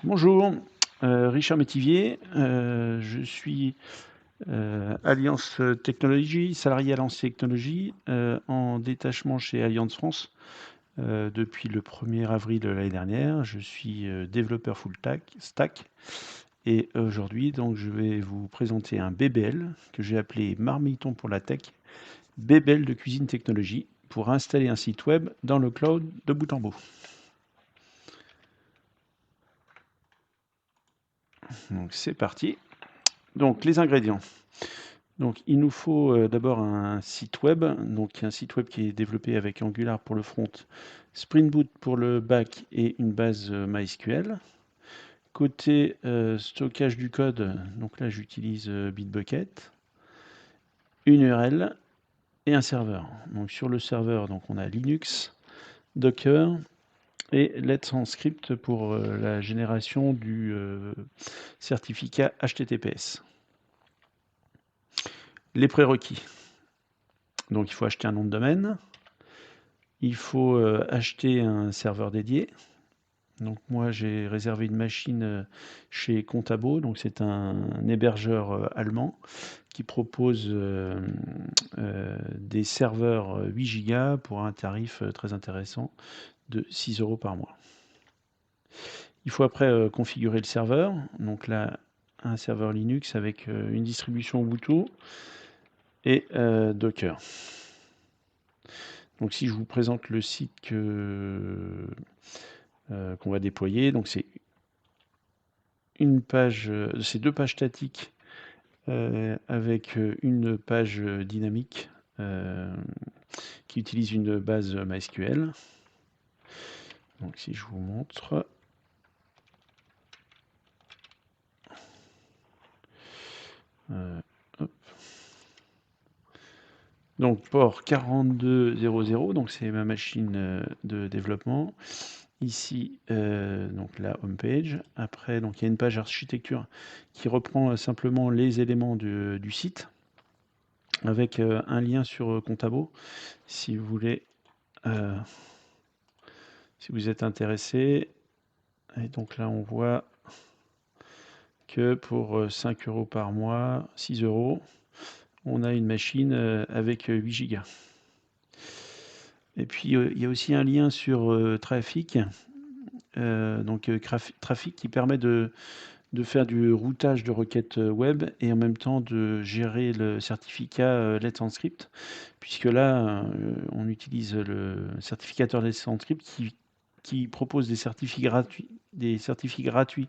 Bonjour, Richard Métivier, je suis Alliance Technologies, salarié Alliance Technologies, en détachement chez Alliance France depuis le 1er avril de l'année dernière. Je suis développeur stack et aujourd'hui donc je vais vous présenter un BBL que j'ai appelé Marmiton pour la tech, BBL de cuisine technologie pour installer un site web dans le cloud de bout en bout. Donc c'est parti. Donc les ingrédients. Donc, il nous faut d'abord un site web, donc un site web qui est développé avec Angular pour le front, Spring Boot pour le back et une base MySQL. Côté stockage du code, donc là j'utilise Bitbucket, une URL et un serveur. Donc sur le serveur, donc on a Linux, Docker et Let's Encrypt pour la génération du certificat HTTPS. Les prérequis. Donc il faut acheter un nom de domaine. Il faut acheter un serveur dédié. Donc moi j'ai réservé une machine chez Contabo, donc c'est un hébergeur allemand qui propose des serveurs 8 Go pour un tarif très intéressant de 6 € par mois. Il faut après configurer le serveur, donc là un serveur Linux avec une distribution Ubuntu et Docker. Donc si je vous présente le site qu'on va déployer, donc c'est une page, c'est deux pages statiques avec une page dynamique qui utilise une base MySQL. Donc si je vous montre, hop. Donc port 4200, donc c'est ma machine de développement. Ici, donc la home page. Après, donc il y a une page architecture qui reprend simplement les éléments du site avec un lien sur Contabo si vous voulez, si vous êtes intéressé. Et donc là, on voit que pour 5 € par mois, 6 €, on a une machine avec 8 Go. Et puis, il y a aussi un lien sur Trafic, donc Trafic qui permet de faire du routage de requêtes web et en même temps de gérer le certificat Let's Encrypt, puisque là, on utilise le certificateur Let's Encrypt qui propose des certificats gratuits,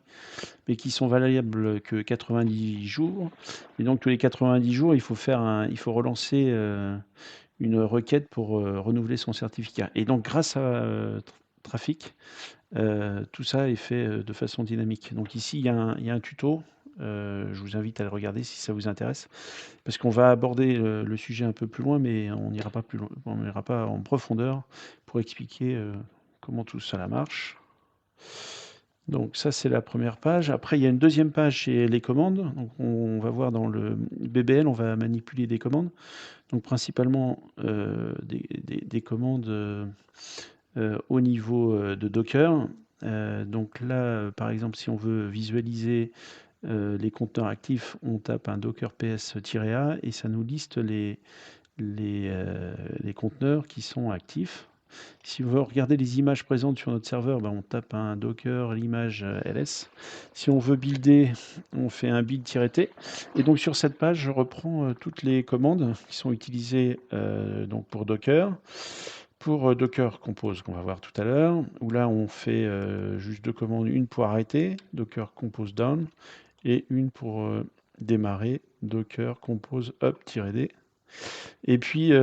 mais qui sont valables que 90 jours. Et donc tous les 90 jours, il faut relancer une requête pour renouveler son certificat. Et donc grâce à Trafic, tout ça est fait de façon dynamique. Donc ici, il y a un tuto. Je vous invite à le regarder si ça vous intéresse, parce qu'on va aborder le sujet un peu plus loin, mais on n'ira pas plus loin, on n'ira pas en profondeur pour expliquer comment tout ça marche. Donc ça, c'est la première page. Après, il y a une deuxième page, c'est les commandes. Donc on va voir dans le BBL, on va manipuler des commandes. Donc principalement des commandes au niveau de Docker. Donc là, par exemple, si on veut visualiser les conteneurs actifs, on tape un docker ps-a et ça nous liste les conteneurs qui sont actifs. Si on veut regarder les images présentes sur notre serveur, ben on tape un docker l'image ls. Si on veut builder, on fait un build-t. Et donc sur cette page, je reprends toutes les commandes qui sont utilisées donc pour Docker. Pour Docker Compose, qu'on va voir tout à l'heure, où là on fait juste deux commandes, une pour arrêter, Docker Compose Down, et une pour démarrer, Docker Compose Up-D. Et puis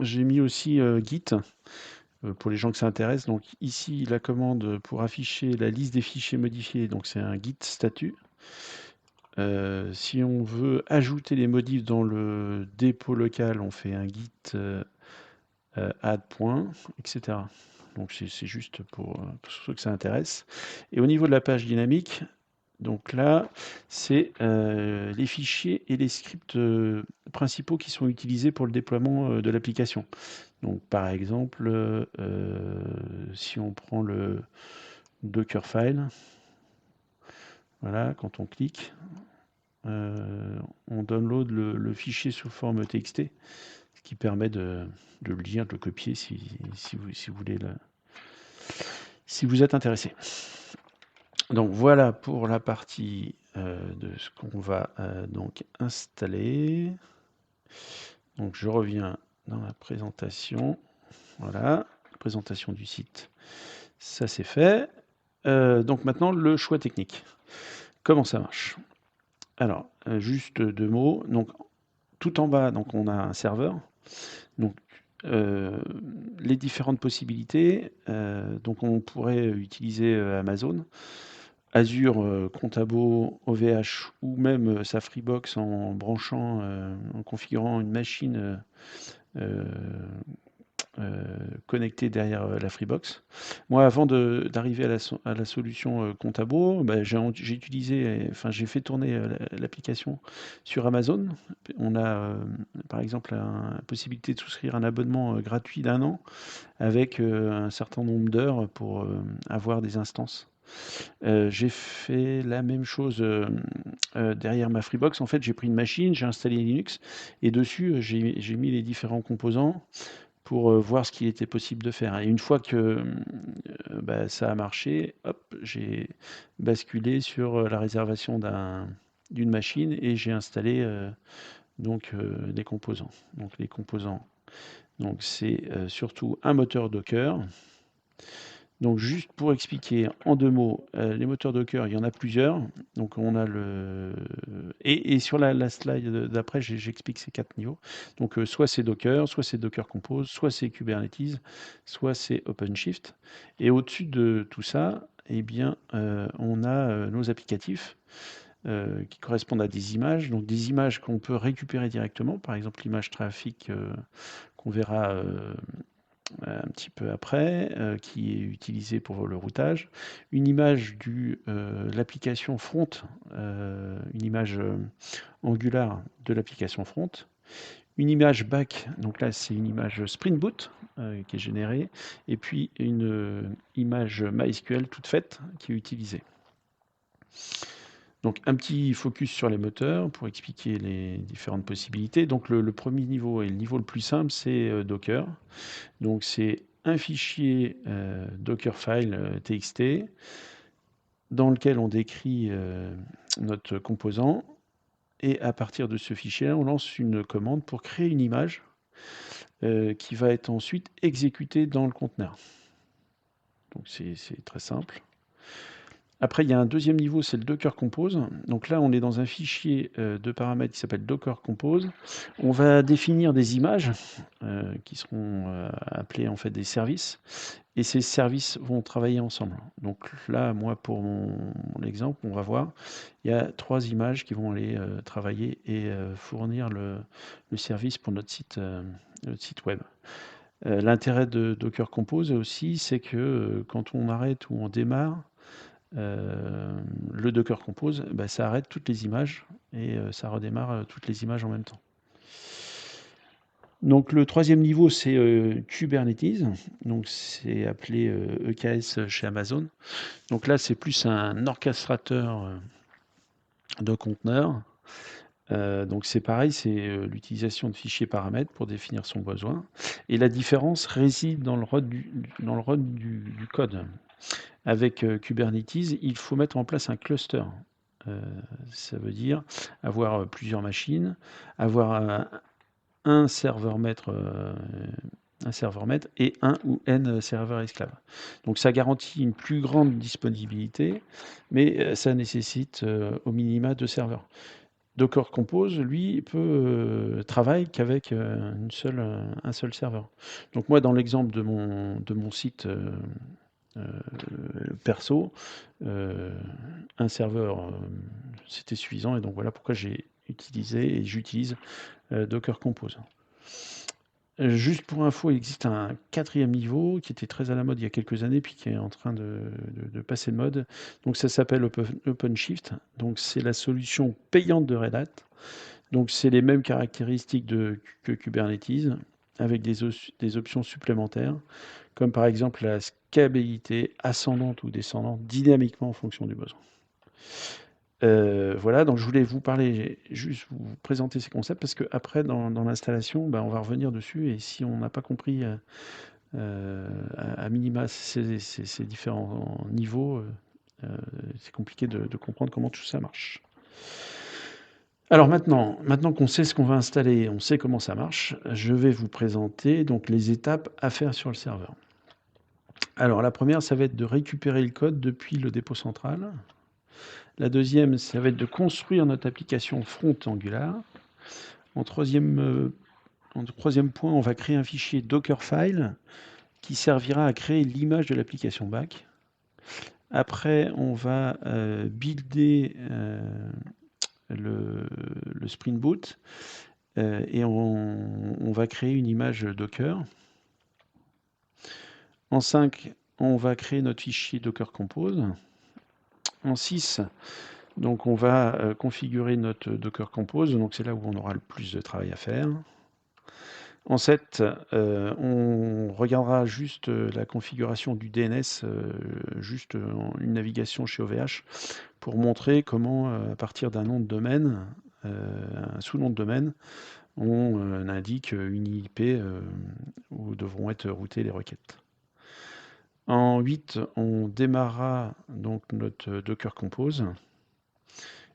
j'ai mis aussi Git pour les gens que ça intéresse. Donc ici la commande pour afficher la liste des fichiers modifiés, donc c'est un Git statut. Si on veut ajouter les modifs dans le dépôt local, on fait un Git add point, etc. Donc c'est juste pour ceux que ça intéresse. Et au niveau de la page dynamique, donc là, c'est les fichiers et les scripts principaux qui sont utilisés pour le déploiement de l'application. Donc par exemple, si on prend le Dockerfile, Voilà, quand on clique, on download le fichier sous forme TXT, ce qui permet de le lire, de le copier si vous voulez si vous êtes intéressé. Donc voilà pour la partie de ce qu'on va donc installer. Donc je reviens dans la présentation. Voilà, présentation du site. Ça c'est fait. Donc maintenant le choix technique. Comment ça marche? Alors, juste 2 mots. Donc tout en bas, donc on a un serveur. Donc les différentes possibilités, donc on pourrait utiliser Amazon, Azure, Contabo, OVH ou même sa Freebox en branchant, en configurant une machine connectée derrière la Freebox. Moi, avant d'arriver à la solution Contabo, bah, j'ai utilisé, enfin j'ai fait tourner l'application sur Amazon. On a par exemple la possibilité de souscrire un abonnement gratuit d'1 an avec un certain nombre d'heures pour avoir des instances. J'ai fait la même chose derrière ma Freebox. En fait, j'ai pris une machine, j'ai installé Linux et dessus, j'ai mis les différents composants pour voir ce qu'il était possible de faire. Et une fois que bah, ça a marché, hop, j'ai basculé sur la réservation d'une machine et j'ai installé donc des composants. Donc les composants, donc c'est surtout un moteur Docker. Donc juste pour expliquer en 2 mots, les moteurs Docker, il y en a plusieurs. Donc on a le et sur la slide d'après, j'explique ces 4 niveaux. Donc soit c'est Docker Compose, soit c'est Kubernetes, soit c'est OpenShift. Et au-dessus de tout ça, eh bien, on a nos applicatifs qui correspondent à des images. Donc des images qu'on peut récupérer directement, par exemple l'image trafic qu'on verra un petit peu après, qui est utilisé pour le routage. Une image de l'application front, une image Angular de l'application front. Une image back, donc là c'est une image Spring Boot qui est générée. Et puis une image MySQL toute faite qui est utilisée. Donc un petit focus sur les moteurs pour expliquer les différentes possibilités. Donc le premier niveau et le niveau le plus simple, c'est Docker. Donc c'est un fichier Dockerfile TXT dans lequel on décrit notre composant et à partir de ce fichier-là, on lance une commande pour créer une image qui va être ensuite exécutée dans le conteneur. Donc c'est très simple. Après, il y a un deuxième niveau, c'est le Docker Compose. Donc là, on est dans un fichier de paramètres qui s'appelle Docker Compose. On va définir des images qui seront appelées en fait des services. Et ces services vont travailler ensemble. Donc là, moi, pour mon exemple, on va voir, il y a 3 images qui vont aller travailler et fournir le service pour notre site web. L'intérêt de Docker Compose aussi, c'est que quand on arrête ou on démarre, le Docker Compose, bah, ça arrête toutes les images et ça redémarre toutes les images en même temps. Donc le troisième niveau, c'est Kubernetes. Donc c'est appelé EKS chez Amazon. Donc là, c'est plus un orchestrateur de conteneurs. Donc c'est pareil, c'est l'utilisation de fichiers paramètres pour définir son besoin. Et la différence réside dans le run du code. Avec Kubernetes, il faut mettre en place un cluster. Ça veut dire avoir plusieurs machines, avoir un serveur maître et un ou n serveurs esclaves. Donc ça garantit une plus grande disponibilité, mais ça nécessite au minima 2 serveurs. Docker Compose, lui, travaille qu'avec un seul serveur. Donc moi, dans l'exemple de mon site perso, un serveur, c'était suffisant. Et donc voilà pourquoi j'ai utilisé et j'utilise Docker Compose. Juste pour info, il existe un 4e niveau qui était très à la mode il y a quelques années, puis qui est en train de passer de mode. Donc ça s'appelle OpenShift. Donc c'est la solution payante de Red Hat. Donc c'est les mêmes caractéristiques que Kubernetes, avec des options supplémentaires, comme par exemple la scalabilité ascendante ou descendante dynamiquement en fonction du besoin. Voilà, donc je voulais vous parler, juste vous présenter ces concepts parce qu'après dans l'installation, on va revenir dessus et si on n'a pas compris, à minima ces différents niveaux, c'est compliqué de comprendre comment tout ça marche. Alors maintenant qu'on sait ce qu'on va installer, on sait comment ça marche, je vais vous présenter donc les étapes à faire sur le serveur. Alors la première, ça va être de récupérer le code depuis le dépôt central. La deuxième, ça va être de construire notre application front Angular. En troisième point, on va créer un fichier Dockerfile qui servira à créer l'image de l'application back. Après, on va builder le Spring Boot et on va créer une image Docker. En 5, on va créer notre fichier Docker Compose. En 6, donc on va configurer notre Docker Compose, donc c'est là où on aura le plus de travail à faire. En 7, on regardera juste la configuration du DNS, juste une navigation chez OVH pour montrer comment, à partir d'un nom de domaine, un sous-nom de domaine, on indique une IP où devront être routées les requêtes. En 8, on démarrera donc notre Docker Compose.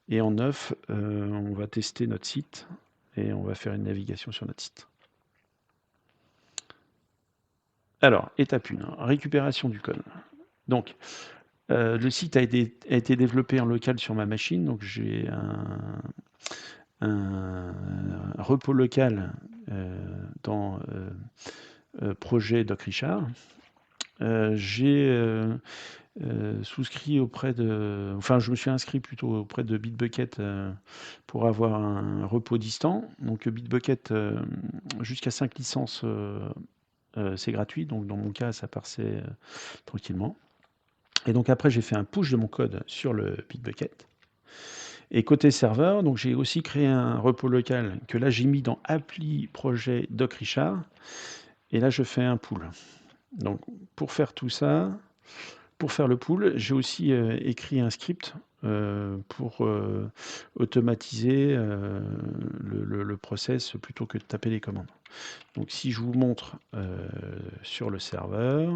Et en 9, on va tester notre site et on va faire une navigation sur notre site. Alors, étape 1, récupération du code. Donc, le site a été développé en local sur ma machine, donc j'ai un repos local dans projet Doc Richard. J'ai souscrit auprès de... Enfin, je me suis inscrit plutôt auprès de Bitbucket pour avoir un repos distant. Donc Bitbucket, jusqu'à 5 licences, c'est gratuit. Donc dans mon cas, ça passait tranquillement. Et donc après, j'ai fait un push de mon code sur le Bitbucket. Et côté serveur, donc j'ai aussi créé un repos local que là, j'ai mis dans appli projet Doc Richard. Et là, je fais un pull. Donc pour faire tout ça, pour faire le pull, j'ai aussi écrit un script pour automatiser le process plutôt que de taper les commandes. Donc si je vous montre sur le serveur,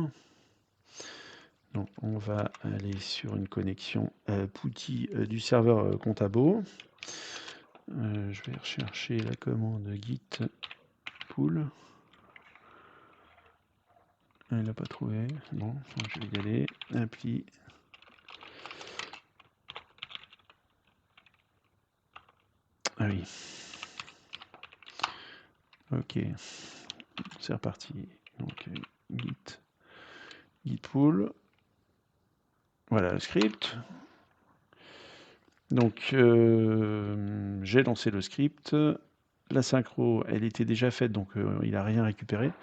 donc on va aller sur une connexion PuTTY du serveur Contabo. Je vais rechercher la commande git pull. Il n'a pas trouvé. Bon, donc je vais y aller. Appli. Ah oui. Ok. C'est reparti. Donc git pull. Voilà le script. Donc j'ai lancé le script. La synchro, elle était déjà faite, donc il n'a rien récupéré.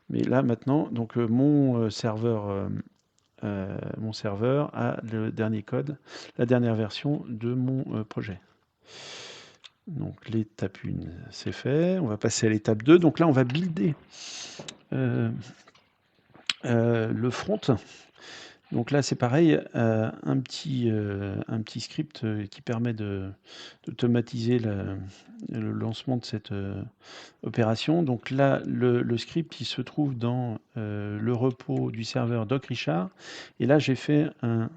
Mais là maintenant, donc mon serveur a le dernier code, la dernière version de mon projet. Donc l'étape 1, c'est fait. On va passer à l'étape 2. Donc là, on va builder le front. Donc là, c'est pareil, un petit script qui permet d'automatiser le lancement de cette opération. Donc là, le script, il se trouve dans le repos du serveur Doc Richard. Et là, j'ai fait un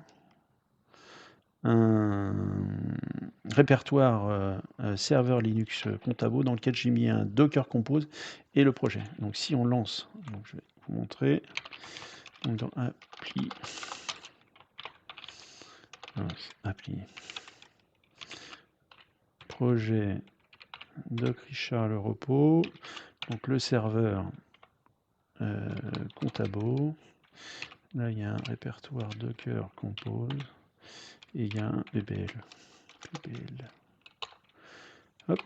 répertoire serveur Linux Contabo dans lequel j'ai mis un Docker Compose et le projet. Donc si on lance, donc je vais vous montrer, donc dans appli projet Doc Richard le repos, donc le serveur Contabo, là il y a un répertoire Docker Compose et il y a un BBL. Hop.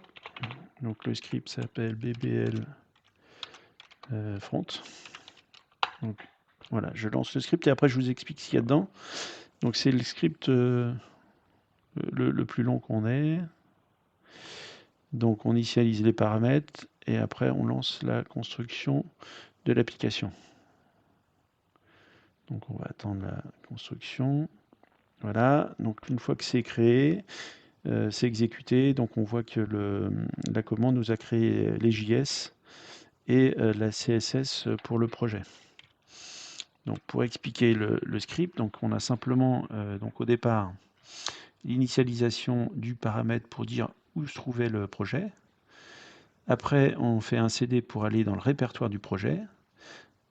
Donc le script s'appelle BBL front. Donc voilà, je lance le script et après je vous explique ce qu'il y a dedans. Donc c'est le script le plus long qu'on ait. Donc on initialise les paramètres et après on lance la construction de l'application. Donc on va attendre la construction. Voilà, donc une fois que c'est créé, c'est exécuté. Donc on voit que la commande nous a créé les JS et la CSS pour le projet. Donc pour expliquer le script, donc on a simplement donc au départ l'initialisation du paramètre pour dire où se trouvait le projet. Après, on fait un CD pour aller dans le répertoire du projet.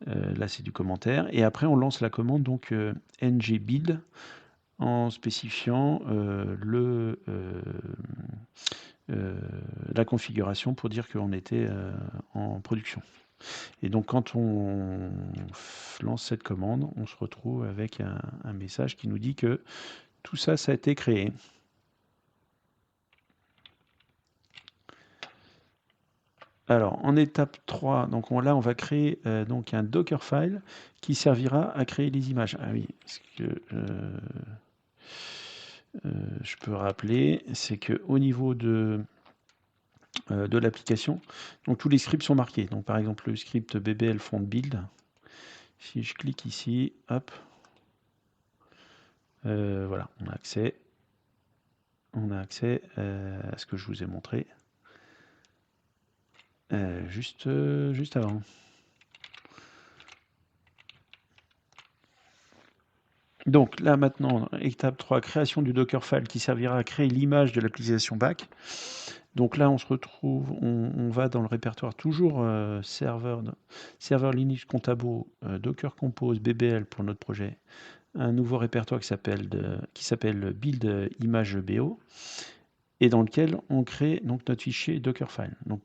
Là, c'est du commentaire. Et après, on lance la commande donc ngbuild en spécifiant la configuration pour dire qu'on était en production. Et donc, quand on lance cette commande, on se retrouve avec un message qui nous dit que tout ça, ça a été créé. Alors, en étape 3, donc là, on va créer donc un Dockerfile qui servira à créer les images. Ah oui, ce que je peux rappeler, c'est qu'au niveau de l'application, donc tous les scripts sont marqués. Donc, par exemple, le script bbl font build. Si je clique ici, hop, voilà, on a accès. On a accès à ce que je vous ai montré juste avant. Donc là maintenant, étape 3, création du Dockerfile qui servira à créer l'image de l'application back. Donc là on se retrouve, on va dans le répertoire toujours serveur Linux Contabo, Docker Compose, BBL pour notre projet. Un nouveau répertoire qui s'appelle build image BO et dans lequel on crée donc notre fichier Dockerfile. Donc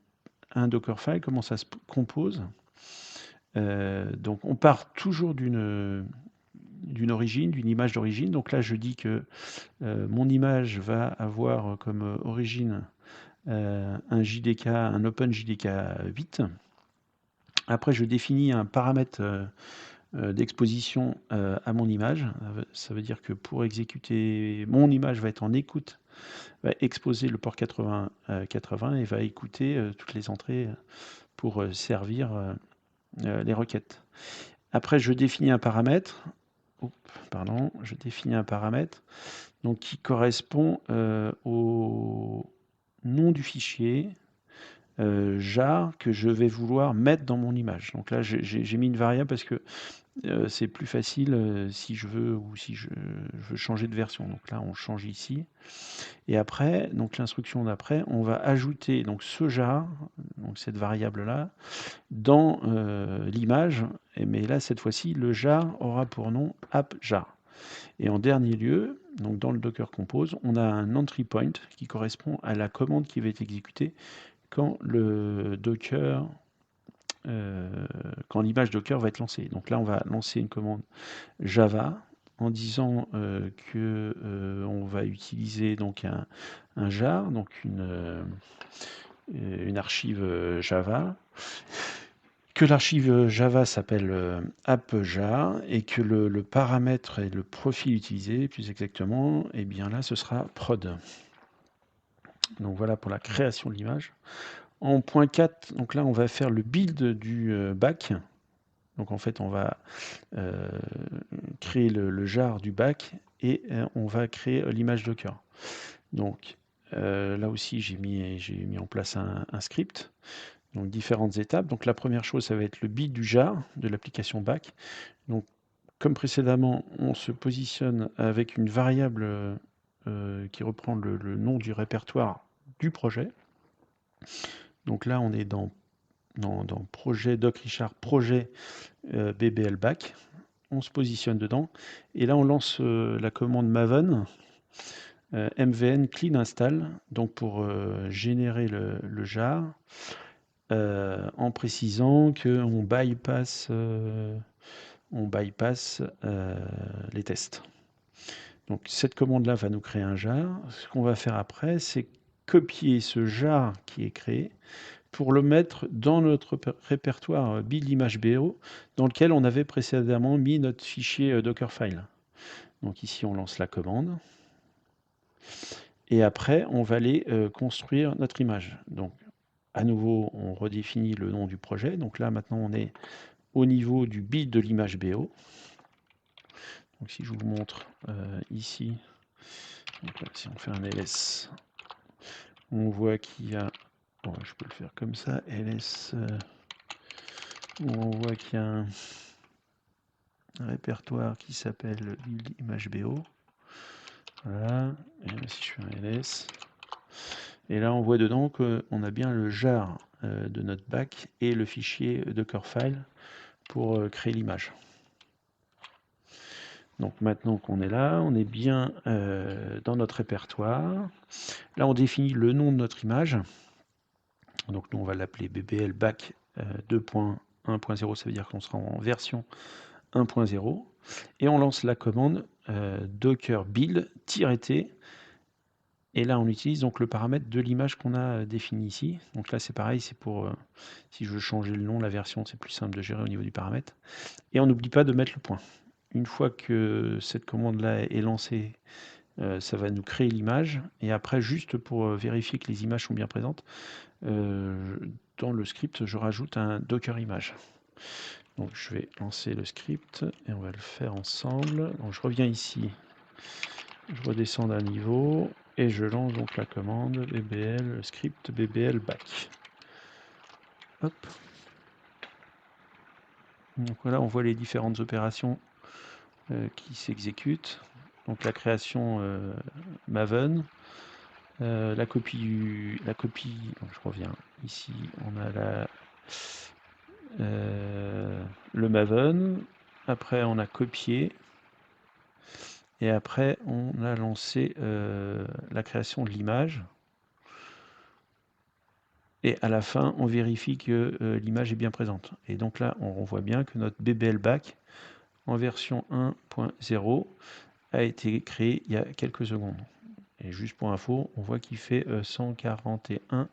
un Dockerfile, comment ça se compose? Donc on part toujours d'une origine, d'une image d'origine. Donc là, je dis que mon image va avoir comme origine un JDK, un OpenJDK 8. Après, je définis un paramètre d'exposition à mon image. Ça veut dire que pour exécuter, mon image va être en écoute, va exposer le port 80 et va écouter toutes les entrées pour servir les requêtes. Après, je définis un paramètre. Je définis un paramètre donc, qui correspond au nom du fichier jar que je vais vouloir mettre dans mon image. Donc là, j'ai mis une variable parce que c'est plus facile si je veux ou si je veux changer de version. Donc là, on change ici. Et après, donc l'instruction d'après, on va ajouter donc ce jar, donc cette variable-là, dans l'image. Mais là, cette fois-ci, le jar aura pour nom app_jar. Et en dernier lieu, donc dans le Docker Compose, on a un entry point qui correspond à la commande qui va être exécutée quand le Docker, quand l'image Docker va être lancée. Donc là, on va lancer une commande Java en disant que on va utiliser donc un jar, donc une archive Java, que l'archive Java s'appelle app_jar et que le paramètre et le profil utilisé, plus exactement, et bien là, ce sera prod. Donc voilà pour la création de l'image. En point 4, donc là, on va faire le build du back. Donc en fait, on va créer le jar du back et on va créer l'image Docker. Donc là aussi, j'ai mis en place un script. Donc différentes étapes. Donc la première chose, ça va être le build du jar de l'application back. Donc comme précédemment, on se positionne avec une variable qui reprend le nom du répertoire du projet. Donc là, on est dans projet Doc Richard, projet BBL back. On se positionne dedans. Et là, on lance la commande maven mvn clean install, donc pour générer le jar. En précisant qu'on bypass les tests. Donc cette commande-là va nous créer un jar. Ce qu'on va faire après, c'est copier ce jar qui est créé pour le mettre dans notre répertoire build image BO dans lequel on avait précédemment mis notre fichier Dockerfile. Donc ici, on lance la commande. Et après, on va aller construire notre image. Donc à nouveau, on redéfinit le nom du projet. Donc là, maintenant, on est au niveau du build de l'image BO. Donc si je vous montre ici, Donc là, si on fait un ls, on voit qu'il y a, bon, je peux le faire comme ça, ls, on voit qu'il y a un répertoire qui s'appelle ImageBO. Voilà, et là, si je fais un ls, et là on voit dedans qu'on a bien le jar de notre bac et le fichier Dockerfile pour créer l'image. Donc maintenant qu'on est là, on est bien dans notre répertoire. Là on définit le nom de notre image. Donc nous on va l'appeler BBL back 2.1.0, ça veut dire qu'on sera en version 1.0. Et on lance la commande docker build-t. Et là, on utilise donc le paramètre de l'image qu'on a défini ici. Donc là, c'est pareil, c'est pour, si je veux changer le nom, la version, c'est plus simple de gérer au niveau du paramètre. Et on n'oublie pas de mettre le point. Une fois que cette commande-là est lancée, ça va nous créer l'image. Et après, juste pour vérifier que les images sont bien présentes, dans le script, je rajoute un Docker image. Donc je vais lancer le script et on va le faire ensemble. Donc je reviens ici, je redescends d'un niveau et je lance donc la commande bbl script bbl back. Hop. Donc voilà, on voit les différentes opérations qui s'exécutent. Donc la création Maven, la copie, donc je reviens ici, on a le Maven, après on a copié, et après on a lancé la création de l'image. Et à la fin, on vérifie que l'image est bien présente. Et donc là, on voit bien que notre BBL back en version 1.0 a été créé il y a quelques secondes. Et juste pour info, on voit qu'il fait 141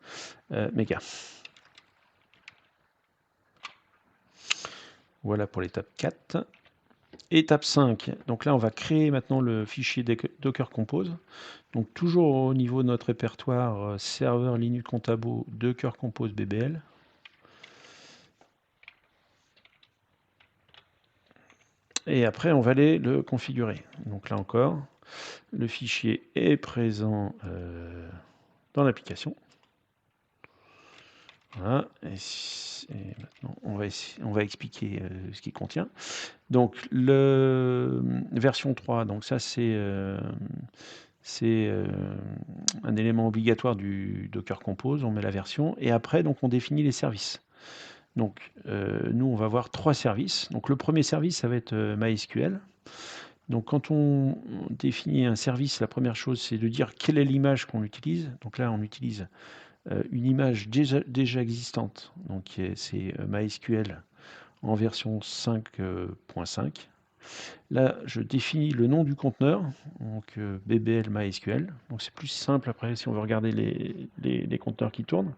mégas. Voilà pour l'étape 4. Étape 5, donc là on va créer maintenant le fichier Docker Compose. Donc toujours au niveau de notre répertoire serveur Linux Contabo Docker Compose BBL. Et après on va aller le configurer. Donc là encore, le fichier est présent dans l'application. Voilà, et maintenant on va expliquer ce qu'il contient. Donc version 3, donc ça c'est un élément obligatoire du Docker Compose, on met la version, et après donc on définit les services. Donc nous on va voir 3 services. Donc le premier service ça va être MySQL. Donc quand on définit un service, la première chose c'est de dire quelle est l'image qu'on utilise. Donc là on utilise une image déjà existante, donc c'est MySQL en version 5.5. Là, je définis le nom du conteneur, donc BBL MySQL. Donc c'est plus simple après si on veut regarder les conteneurs qui tournent.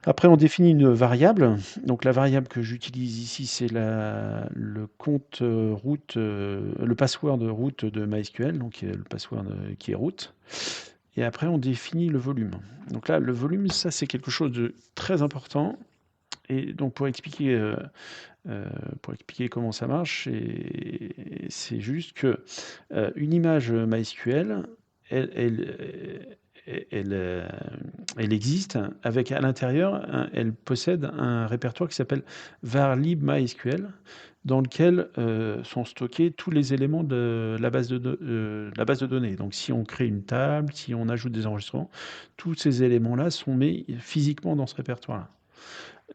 Après, on définit une variable. Donc la variable que j'utilise ici, c'est le compte route, le password route de MySQL, donc le password qui est route. Et après, on définit le volume. Donc là, le volume, ça, c'est quelque chose de très important. Et donc, pour expliquer comment ça marche, c'est juste que une image MySQL, elle existe avec à l'intérieur, elle possède un répertoire qui s'appelle varlib MySQL, dans lequel sont stockés tous les éléments de la base de données. Donc si on crée une table, si on ajoute des enregistrements, tous ces éléments-là sont mis physiquement dans ce répertoire-là.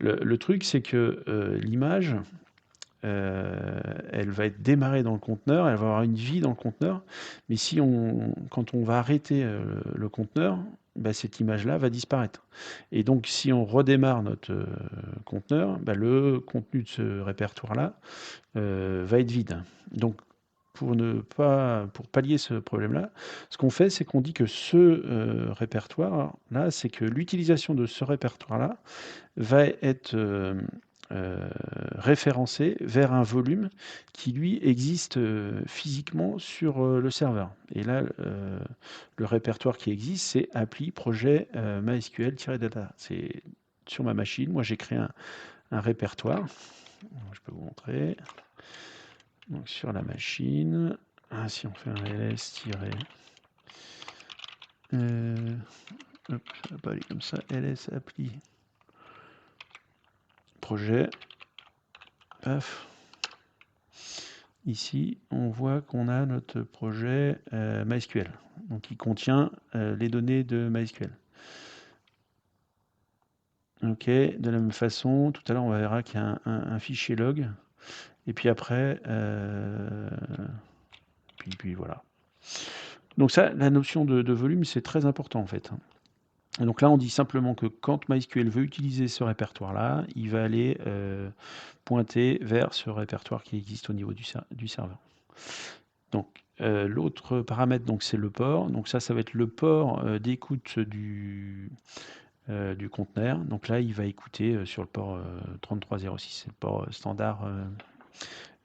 Le truc, c'est que l'image, elle va être démarrée dans le conteneur, elle va avoir une vie dans le conteneur, mais quand on va arrêter le conteneur, bah, cette image-là va disparaître. Et donc, si on redémarre notre conteneur, bah, le contenu de ce répertoire-là va être vide. Donc, pour pallier ce problème-là, ce qu'on fait, c'est qu'on dit que ce répertoire-là, c'est que l'utilisation de ce répertoire-là va être référencé vers un volume qui, lui, existe physiquement sur le serveur. Et là, le répertoire qui existe, c'est appli projet MySQL-data. C'est sur ma machine. Moi, j'ai créé un répertoire. Je peux vous montrer. Donc, sur la machine, si on fait un ls hop, ça va pas aller comme ça, ls appli projet, paf. Ici, on voit qu'on a notre projet MySQL, donc qui contient les données de MySQL. Ok, de la même façon, tout à l'heure on verra qu'il y a un fichier log, et puis après, puis voilà. Donc ça, la notion de volume, c'est très important en fait. Et donc là, on dit simplement que quand MySQL veut utiliser ce répertoire-là, il va aller pointer vers ce répertoire qui existe au niveau du serveur. Donc l'autre paramètre, donc c'est le port. Donc ça va être le port d'écoute du conteneur. Donc là, il va écouter sur le port 3306, c'est le port standard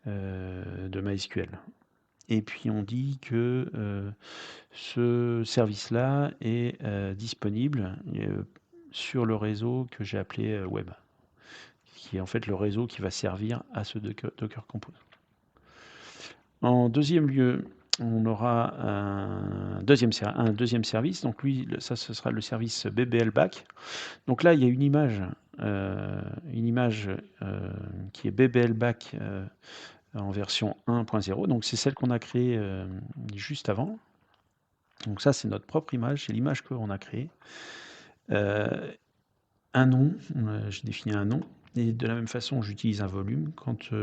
de MySQL. Et puis on dit que ce service-là est disponible sur le réseau que j'ai appelé web, qui est en fait le réseau qui va servir à ce Docker Compose. En deuxième lieu, on aura un deuxième service. Donc lui, ça, ce sera le service BBL Back. Donc là, il y a une image qui est BBL Back en version 1.0. Donc c'est celle qu'on a créée juste avant. Donc ça, c'est notre propre image, c'est l'image qu'on a créée. Un nom, je définis un nom. Et de la même façon, j'utilise un volume. Quand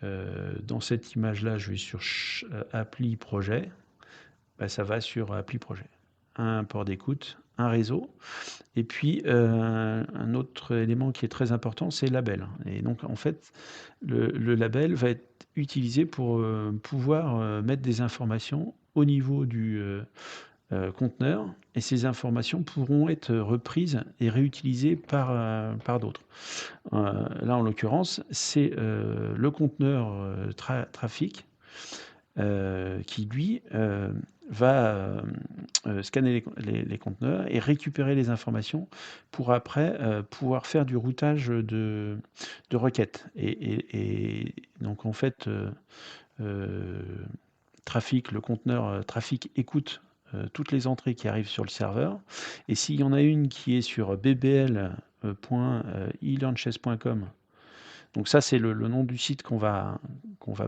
dans cette image-là, je vais sur appli projet, bah, ça va sur appli projet. Un port d'écoute, un réseau. Et puis, un autre élément qui est très important, c'est label. Et donc, en fait, le label va être utilisé pour pouvoir mettre des informations au niveau du conteneur, et ces informations pourront être reprises et réutilisées par d'autres. Là, en l'occurrence, c'est le conteneur trafic qui, lui, va scanner les conteneurs et récupérer les informations pour après pouvoir faire du routage de requêtes. Et donc, en fait, le conteneur trafic écoute toutes les entrées qui arrivent sur le serveur. Et s'il y en a une qui est sur bbl.elearnchess.com, donc ça, c'est le nom du site qu'on va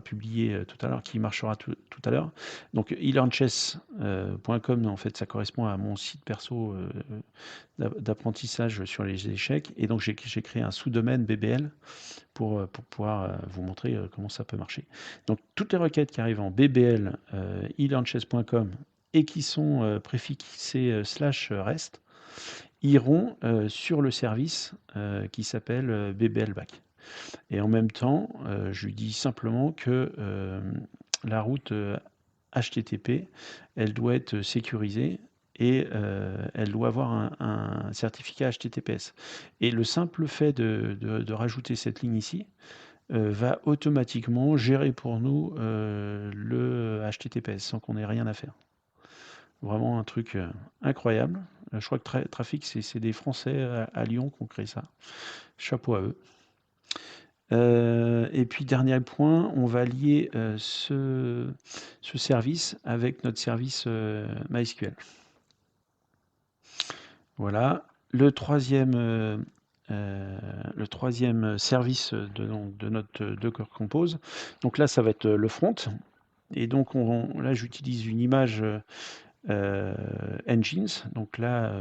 publier tout à l'heure, qui marchera tout à l'heure. Donc elearnchess.com, en fait, ça correspond à mon site perso d'apprentissage sur les échecs. Et donc j'ai créé un sous-domaine BBL pour pouvoir vous montrer comment ça peut marcher. Donc toutes les requêtes qui arrivent en BBL, elearnchess.com et qui sont préfixées /rest iront sur le service qui s'appelle BBL Back. Et en même temps, je lui dis simplement que la route HTTP, elle doit être sécurisée et elle doit avoir un certificat HTTPS. Et le simple fait de rajouter cette ligne ici va automatiquement gérer pour nous le HTTPS sans qu'on ait rien à faire. Vraiment un truc incroyable. Je crois que Trafic, c'est des Français à Lyon qui ont créé ça. Chapeau à eux. Et puis dernier point, on va lier ce service avec notre service MySQL. Voilà. Le troisième service de notre Docker Compose. Donc là, ça va être le front. Et donc là, j'utilise une image Engines. Donc là,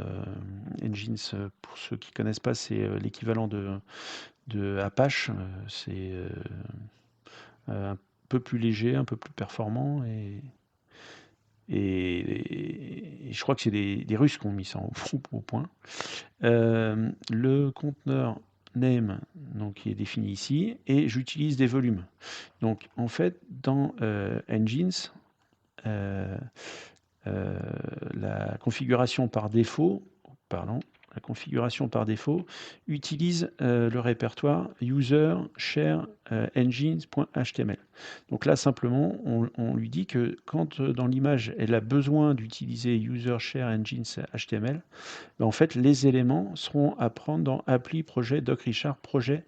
Engines, pour ceux qui ne connaissent pas, c'est l'équivalent de Apache. C'est un peu plus léger, un peu plus performant. Et je crois que c'est des Russes qui ont mis ça au point. Le conteneur name, donc, qui est défini ici, et j'utilise des volumes. Donc en fait, dans Engines, la configuration par défaut, utilise le répertoire user share engines.html. Donc là, simplement, on lui dit que quand dans l'image, elle a besoin d'utiliser user share engines.html, ben en fait, les éléments seront à prendre dans appli projet doc richard projet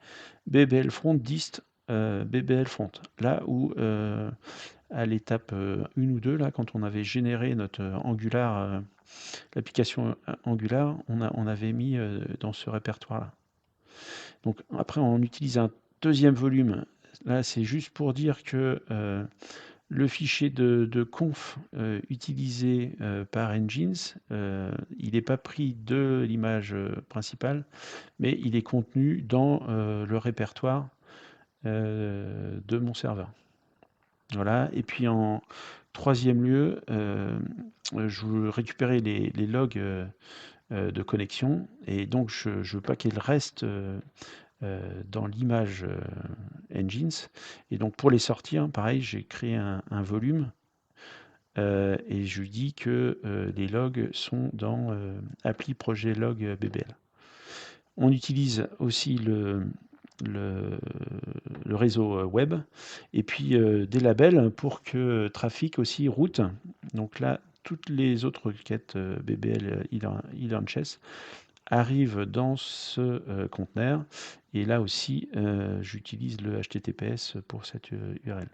bbl front dist BBL Front. Là où à l'étape 1 ou 2, là, quand on avait généré notre Angular, l'application Angular, on avait mis dans ce répertoire-là. Donc après, on utilise un deuxième volume. Là, c'est juste pour dire que le fichier de conf utilisé par Engines, il n'est pas pris de l'image principale, mais il est contenu dans le répertoire de mon serveur. Voilà. Et puis en troisième lieu, je veux récupérer les logs de connexion, et donc je ne veux pas qu'elles restent dans l'image Engines. Et donc pour les sortir, pareil, j'ai créé un volume et je lui dis que les logs sont dans appli projet log BBL. On utilise aussi le, le réseau web et puis des labels pour que trafic aussi route. Donc là, toutes les autres requêtes BBL Ilanches arrivent dans ce conteneur, et là aussi j'utilise le HTTPS pour cette URL.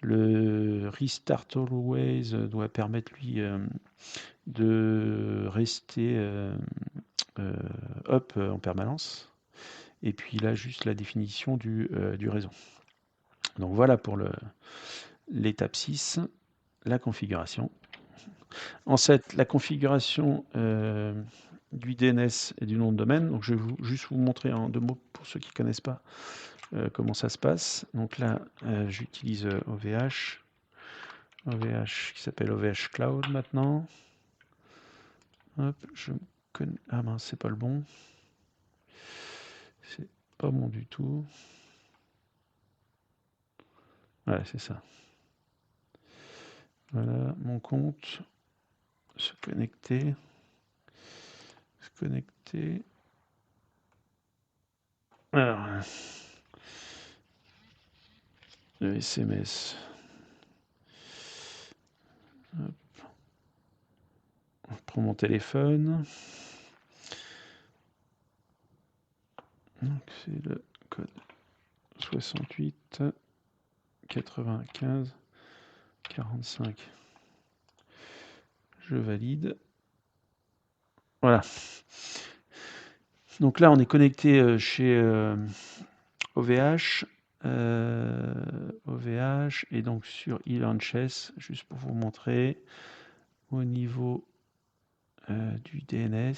Le Restart Always doit permettre lui de rester up en permanence. Et puis là, juste la définition du réseau. Donc voilà pour l'étape 6, la configuration. Ensuite, la configuration du DNS et du nom de domaine. Donc je vais juste vous montrer en 2 mots pour ceux qui ne connaissent pas comment ça se passe. Donc là, j'utilise OVH qui s'appelle OVH Cloud maintenant. Hop, ah mince, c'est pas le bon. C'est pas bon du tout. Voilà, c'est ça. Voilà, mon compte. Se connecter. Alors, le SMS. Hop. Je prends mon téléphone. Donc c'est le code 68 95 45. Je valide. Voilà. Donc là, on est connecté chez OVH. OVH, et donc sur Ilanches, juste pour vous montrer, au niveau du DNS.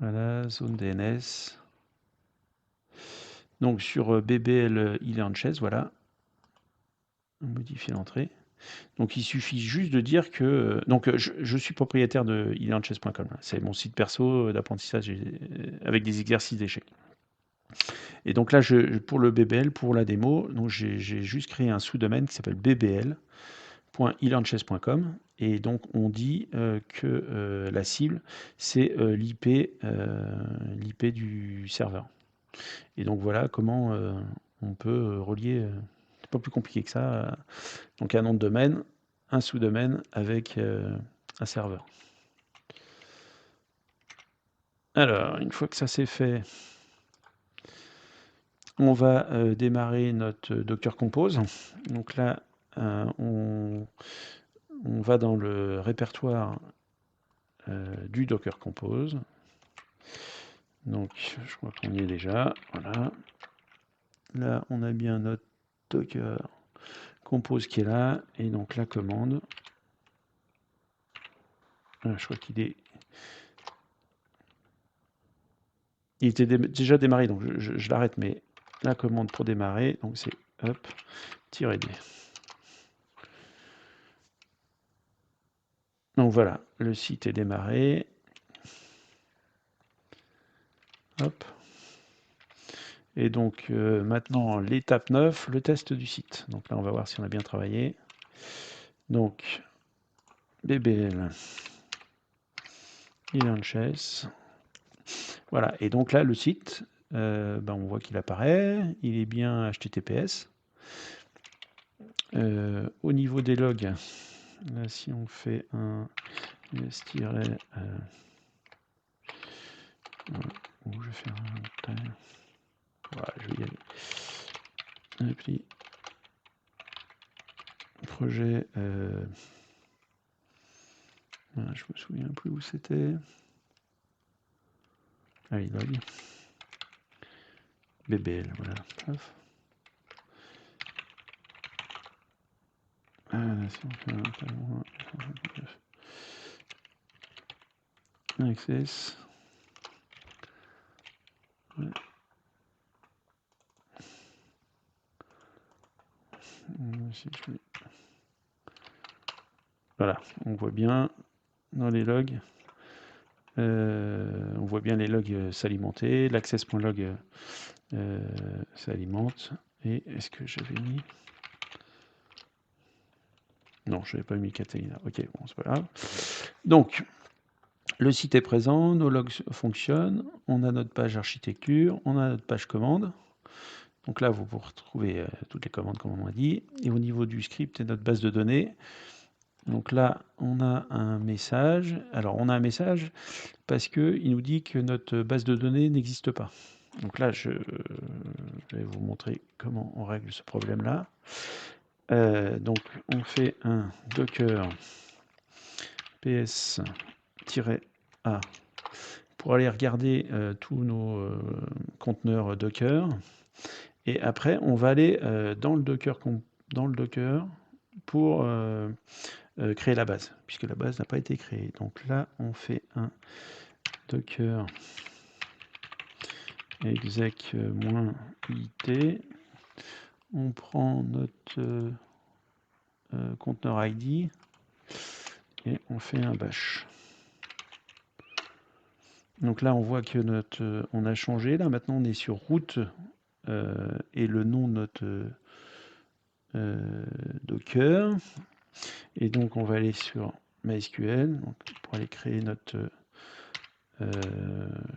Voilà, zone DNS. Donc sur BBL Ilanches, voilà. On modifie l'entrée. Donc il suffit juste de dire que... donc je suis propriétaire de ilanches.com. C'est mon site perso d'apprentissage avec des exercices d'échecs. Et donc là, pour le BBL, pour la démo, donc j'ai juste créé un sous-domaine qui s'appelle bbl.ilanches.com. Et donc on dit que la cible, c'est l'IP du serveur. Et donc voilà comment on peut relier... c'est pas plus compliqué que ça. Donc un nom de domaine, un sous-domaine avec un serveur. Alors, une fois que ça c'est fait, on va démarrer notre Docker Compose. Donc là, on va dans le répertoire du Docker Compose. Donc, je crois qu'on y est déjà. Voilà. Là, on a bien notre Docker Compose qui est là. Et donc, la commande. Je crois qu'il est... Il était déjà démarré, donc je l'arrête, mais la commande pour démarrer, donc c'est up, -d. Donc voilà, le site est démarré. Hop. Et donc maintenant, l'étape 9, le test du site. Donc là, on va voir si on a bien travaillé. Donc, BBL, Ilanches. Voilà, et donc là, le site, on voit qu'il apparaît, il est bien HTTPS. Au niveau des logs, là, si on fait un -, je vais faire un Voilà, je vais y aller. Appli. Projet. Voilà, je me souviens plus où c'était. Ah oui, log. BBL, voilà. Paf. Access. Ouais. Voilà, on voit bien dans les logs. On voit bien les logs s'alimenter. L'access.log s'alimente. Et est-ce que j'avais mis... Non, je n'avais pas mis Catalina. Ok, bon, c'est pas grave. Donc, le site est présent, nos logs fonctionnent, on a notre page architecture, on a notre page commande. Donc là, vous pouvez retrouver toutes les commandes comme on a dit. Et au niveau du script et notre base de données, donc là, on a un message. Alors, on a un message parce qu'il nous dit que notre base de données n'existe pas. Donc là, je vais vous montrer comment on règle ce problème-là. Donc, on fait un docker ps-a pour aller regarder tous nos conteneurs Docker. Et après, on va aller dans le Docker pour créer la base, puisque la base n'a pas été créée. Donc là, on fait un docker exec-it. On prend notre conteneur ID et on fait un bash. Donc là, on voit que on a changé. Là, maintenant, on est sur route et le nom de notre Docker. Et donc, on va aller sur MySQL donc, pour aller créer notre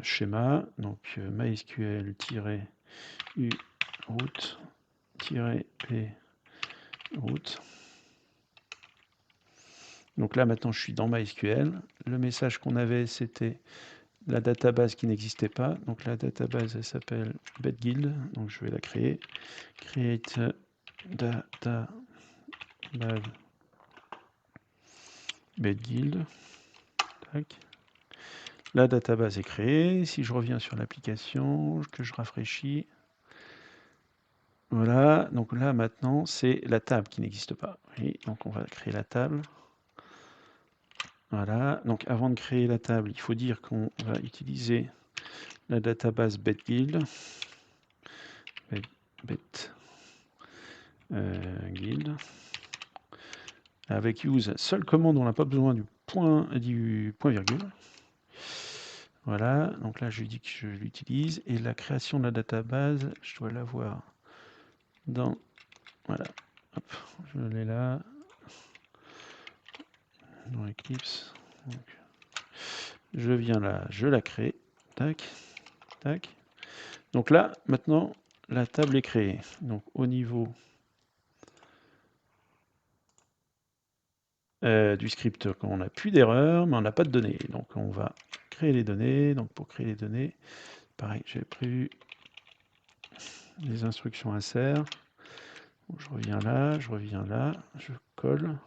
schéma. Donc, MySQL-u route-p route. Donc là, maintenant, je suis dans MySQL. Le message qu'on avait, c'était la database qui n'existait pas. Donc la database, elle s'appelle BetGuild. Donc je vais la créer. Create database BetGuild. Tac. La database est créée. Si je reviens sur l'application, que je rafraîchis, voilà. Donc là, maintenant, c'est la table qui n'existe pas. Et donc on va créer la table. Voilà. Donc avant de créer la table, il faut dire qu'on va utiliser la database BetGuild. Guild. Avec use, seule commande, on n'a pas besoin du point virgule. Voilà, donc là je lui dis que je l'utilise. Et la création de la database, je dois l'avoir dans... Voilà, hop, je l'ai là. Dans Eclipse. Donc, je viens là, je la crée. Tac, tac. Donc là, maintenant, la table est créée. Donc au niveau du script, quand on n'a plus d'erreur, mais on n'a pas de données. Donc on va créer les données. Donc pour créer les données, pareil, j'ai prévu les instructions insert. Donc, je reviens là, je colle.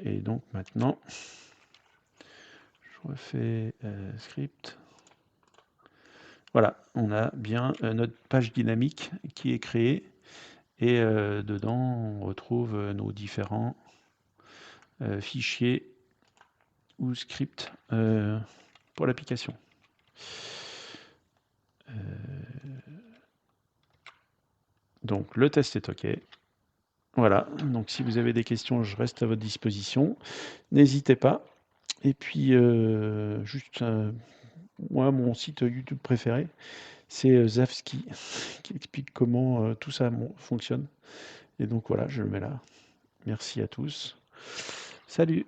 Et donc maintenant, je refais script. Voilà, on a bien notre page dynamique qui est créée. Et dedans, on retrouve nos différents fichiers ou scripts pour l'application. Donc le test est OK. Voilà, donc si vous avez des questions, je reste à votre disposition. N'hésitez pas. Et puis, juste, moi, mon site YouTube préféré, c'est Zavski, qui explique comment tout ça fonctionne. Et donc voilà, je le mets là. Merci à tous. Salut!